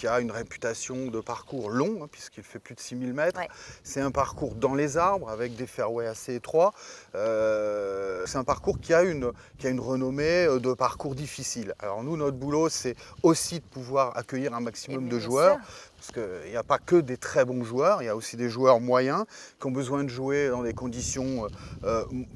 qui a une réputation de parcours long, hein, puisqu'il fait plus de 6000 mètres. Ouais. C'est un parcours dans les arbres, avec des fairways assez étroits. C'est un parcours qui a une renommée de parcours difficile. Alors nous, notre boulot, c'est aussi de pouvoir accueillir un maximum de joueurs. Parce qu'il n'y a pas que des très bons joueurs, il y a aussi des joueurs moyens qui ont besoin de jouer dans des conditions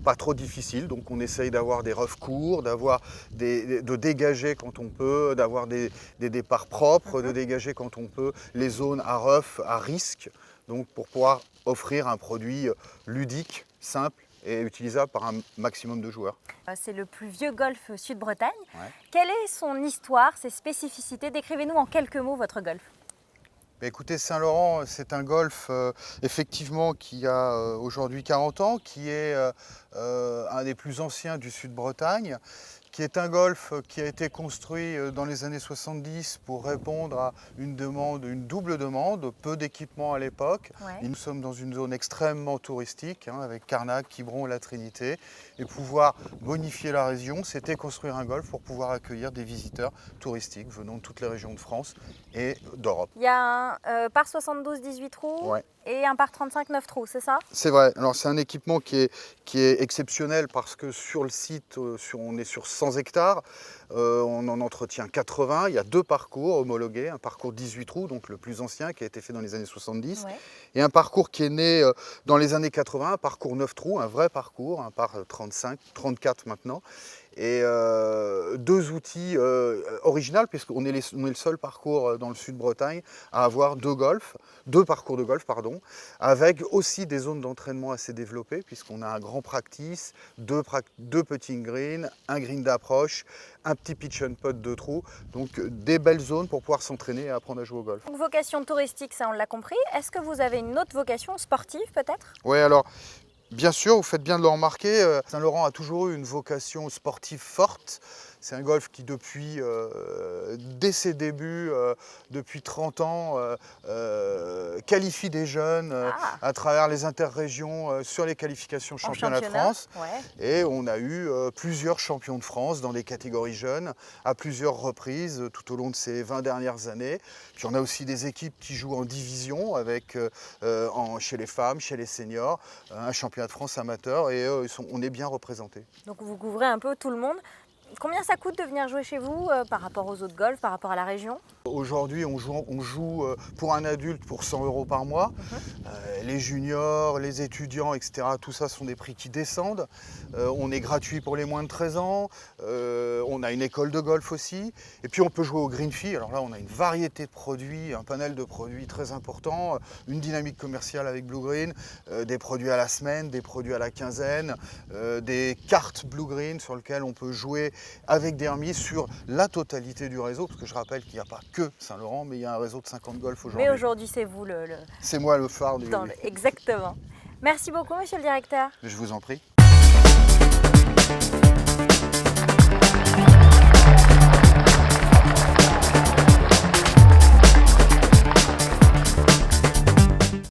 pas trop difficiles. Donc on essaye d'avoir des roughs courts, de dégager quand on peut, d'avoir des départs propres, de dégager quand on peut les zones à rough, à risque. Donc pour pouvoir offrir un produit ludique, simple et utilisable par un maximum de joueurs. C'est le plus vieux golf Sud-Bretagne. Ouais. Quelle est son histoire, ses spécificités? Décrivez-nous en quelques mots votre golf. Écoutez, Saint-Laurent, c'est un golf effectivement qui a aujourd'hui 40 ans, qui est un des plus anciens du Sud-Bretagne, qui est un golf qui a été construit dans les années 70 pour répondre à une double demande, peu d'équipement à l'époque. Ouais. Et nous sommes dans une zone extrêmement touristique, hein, avec Carnac, Quiberon et la Trinité. Et pouvoir bonifier la région, c'était construire un golf pour pouvoir accueillir des visiteurs touristiques venant de toutes les régions de France et d'Europe. Il y a un par 72 18 trous, Ouais. et un par 35 9 trous, c'est ça? C'est vrai. Alors c'est un équipement qui est exceptionnel parce que sur le site, on est sur 100 hectares, on en entretient 80. Il y a 2 parcours homologués, un parcours 18 trous, donc le plus ancien qui a été fait dans les années 70, Ouais. et un parcours qui est né dans les années 80, un parcours 9 trous, un vrai parcours, un par 35, 34 maintenant. Et 2 outils originaux, puisqu'on est le seul parcours dans le Sud-Bretagne à avoir 2 parcours de golf, pardon, avec aussi des zones d'entraînement assez développées, puisqu'on a un grand practice, 2 putting greens, un green d'approche, un petit pitch and putt 2 trous, donc des belles zones pour pouvoir s'entraîner et apprendre à jouer au golf. Donc vocation touristique, ça on l'a compris. Est-ce que vous avez une autre vocation sportive peut-être? Oui, alors bien sûr, vous faites bien de le remarquer, Saint-Laurent a toujours eu une vocation sportive forte. C'est un golf qui dès ses débuts, depuis 30 ans, qualifie des jeunes à travers les interrégions sur les qualifications championnat de France. Ouais. Et on a eu plusieurs champions de France dans les catégories jeunes à plusieurs reprises tout au long de ces 20 dernières années. Puis on a aussi des équipes qui jouent en division avec, chez les femmes, chez les seniors, un championnat de France amateur, et on est bien représentés. Donc vous couvrez un peu tout le monde. Combien ça coûte de venir jouer chez vous par rapport aux autres golfs, par rapport à la région? Aujourd'hui, on joue pour un adulte pour 100 € par mois. Les juniors, les étudiants, etc., tout ça sont des prix qui descendent. On est gratuit pour les moins de 13 ans. On a une école de golf aussi. Et puis on peut jouer au green fee. Alors là, on a une variété de produits, un panel de produits très important, une dynamique commerciale avec Blue Green, des produits à la semaine, des produits à la quinzaine, des cartes Blue Green sur lesquelles on peut jouer avec des remises sur la totalité du réseau, parce que je rappelle qu'il n'y a pas que Saint-Laurent, mais il y a un réseau de 50 golf aujourd'hui. Mais aujourd'hui, c'est vous C'est moi le phare du... Exactement. Merci beaucoup, monsieur le directeur. Je vous en prie.